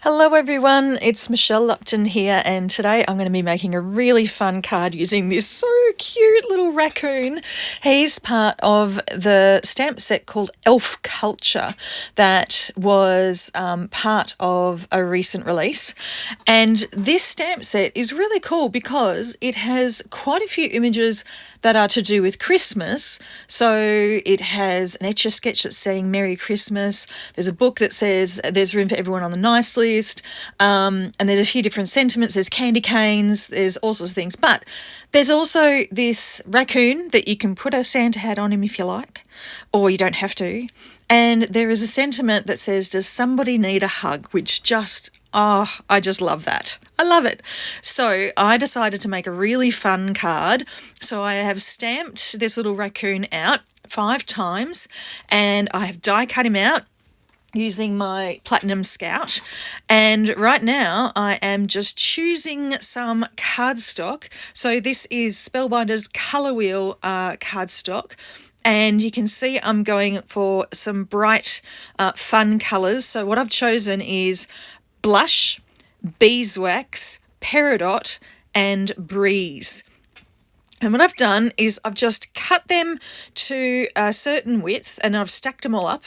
Hello everyone, it's Michelle Lupton here, and today I'm going to be making a really fun card using this so cute little raccoon. He's part of the stamp set called Elf Culture that was part of a recent release. And this stamp set is really cool because it has quite a few images that are to do with Christmas. So it has an Etch-a-Sketch that's saying Merry Christmas. There's a book that says there's room for everyone on the nice list. And there's a few different sentiments. There's candy canes. There's all sorts of things. But there's also this raccoon that you can put a Santa hat on him if you like, or you don't have to. And there is a sentiment that says, does somebody need a hug? Which just, I just love that. I love it. So I decided to make a really fun card. So I have stamped this little raccoon out 5 times and I have die cut him out using my Platinum Scout. And right now I am just choosing some cardstock. So this is Spellbinder's Colour Wheel cardstock. And you can see I'm going for some bright, fun colours. So what I've chosen is Blush, Beeswax, Peridot, and Breeze. And what I've done is I've just cut them to a certain width and I've stacked them all up,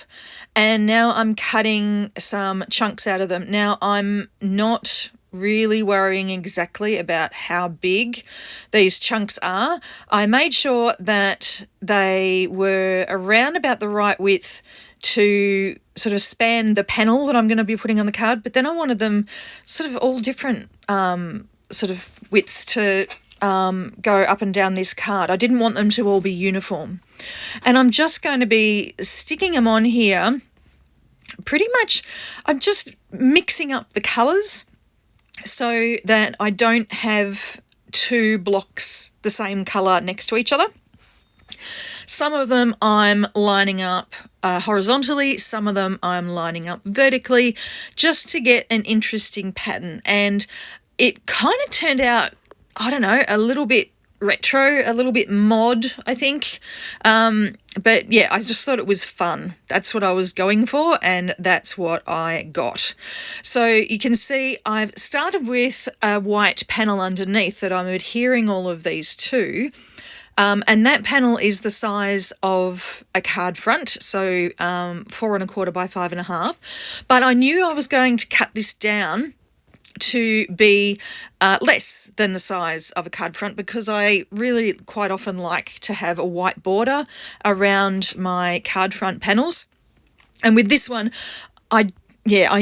and now I'm cutting some chunks out of them. Now I'm not really worrying exactly about how big these chunks are. I made sure that they were around about the right width to sort of span the panel that I'm going to be putting on the card, but then I wanted them sort of all different sort of widths to go up and down this card. I didn't want them to all be uniform. And I'm just going to be sticking them on here. Pretty much, I'm just mixing up the colours so that I don't have 2 blocks the same colour next to each other. Some of them I'm lining up horizontally, some of them I'm lining up vertically, just to get an interesting pattern. And it kind of turned out, I don't know, a little bit retro, a little bit mod, I think. But yeah, I just thought it was fun. That's what I was going for, and that's what I got. So you can see I've started with a white panel underneath that I'm adhering all of these to. And that panel is the size of a card front, so 4 1/4 by 5 1/2. But I knew I was going to cut this down to be less than the size of a card front, because I really quite often like to have a white border around my card front panels. And with this one, I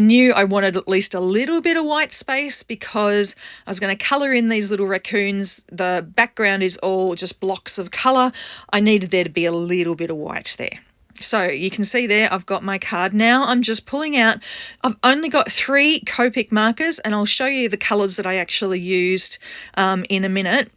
knew I wanted at least a little bit of white space because I was going to colour in these little raccoons. The background is all just blocks of colour. I needed there to be a little bit of white there. So you can see there I've got my card. Now I'm just pulling out, I've only got 3 Copic markers, and I'll show you the colours that I actually used in a minute.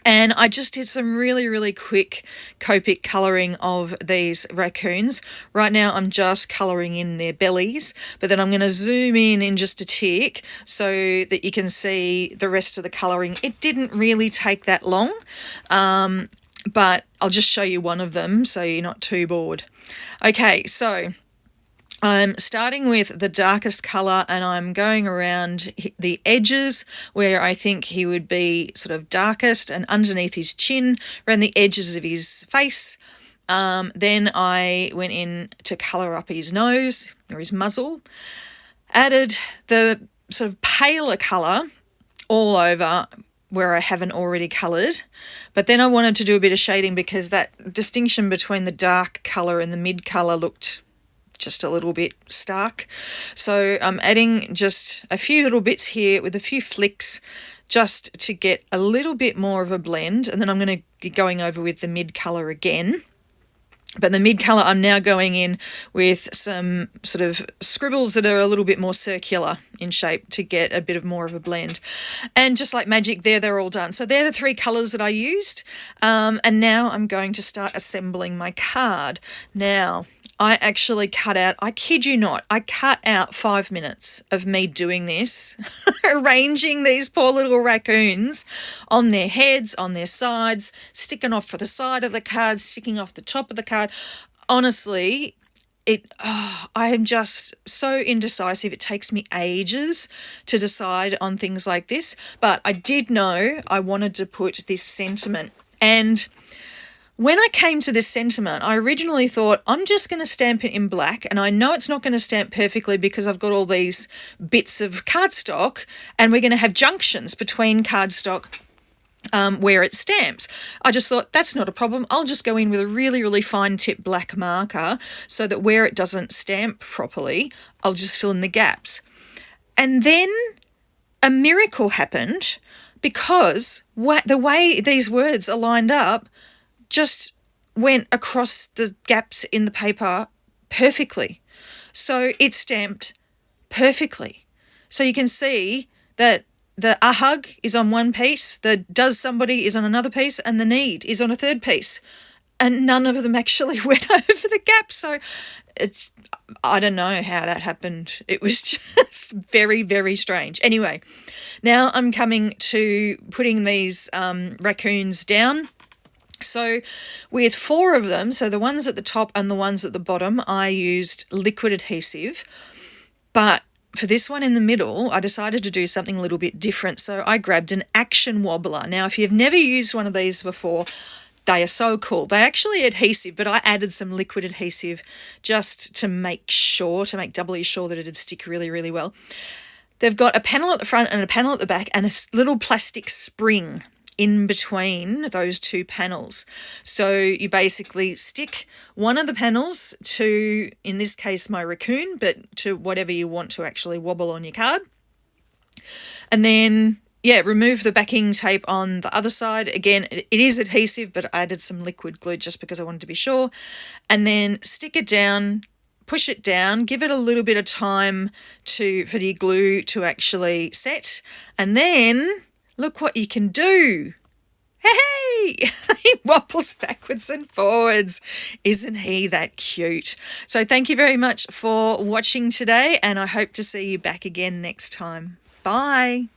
And I just did some really, really quick Copic colouring of these raccoons. Right now I'm just colouring in their bellies, but then I'm going to zoom in just a tick so that you can see the rest of the colouring. It didn't really take that long, but I'll just show you one of them so you're not too bored. Okay, so I'm starting with the darkest colour and I'm going around the edges where I think he would be sort of darkest, and underneath his chin, around the edges of his face. Then I went in to colour up his nose or his muzzle, added the sort of paler colour all over where I haven't already coloured, but then I wanted to do a bit of shading because that distinction between the dark colour and the mid colour looked just a little bit stark. So I'm adding just a few little bits here with a few flicks just to get a little bit more of a blend, and then I'm going to be going over with the mid colour again. But the mid colour, I'm now going in with some sort of scribbles that are a little bit more circular in shape to get a bit of more of a blend. And just like magic, they're all done. So they're the 3 colours that I used. And now I'm going to start assembling my card. Now, I actually cut out, I kid you not, I cut out 5 minutes of me doing this, arranging these poor little raccoons on their heads, on their sides, sticking off for the side of the card, sticking off the top of the card. Honestly, I am just so indecisive. It takes me ages to decide on things like this, but I did know I wanted to put this sentiment. And when I came to this sentiment, I originally thought I'm just going to stamp it in black, and I know it's not going to stamp perfectly because I've got all these bits of cardstock, and we're going to have junctions between cardstock where it stamps. I just thought that's not a problem. I'll just go in with a really, really fine tip black marker so that where it doesn't stamp properly, I'll just fill in the gaps. And then a miracle happened because the way these words are lined up just went across the gaps in the paper perfectly. So it stamped perfectly. So you can see that the a hug is on one piece, the does somebody is on another piece, and the need is on a third piece. And none of them actually went over the gap. So I don't know how that happened. It was just very, very strange. Anyway, now I'm coming to putting these raccoons down. So with 4 of them, so the ones at the top and the ones at the bottom, I used liquid adhesive. But for this one in the middle, I decided to do something a little bit different. So I grabbed an action wobbler. Now, if you've never used one of these before, they are so cool. They're actually adhesive, but I added some liquid adhesive just to make doubly sure that it'd stick really, really well. They've got a panel at the front and a panel at the back, and this little plastic spring in between those 2 panels. So you basically stick one of the panels to, in this case, my raccoon, but to whatever you want to actually wobble on your card. And then, remove the backing tape on the other side. Again, it is adhesive, but I added some liquid glue just because I wanted to be sure. And then stick it down, push it down, give it a little bit of time for the glue to actually set. And then look what you can do. Hey! He wobbles backwards and forwards. Isn't he that cute? So thank you very much for watching today, and I hope to see you back again next time. Bye.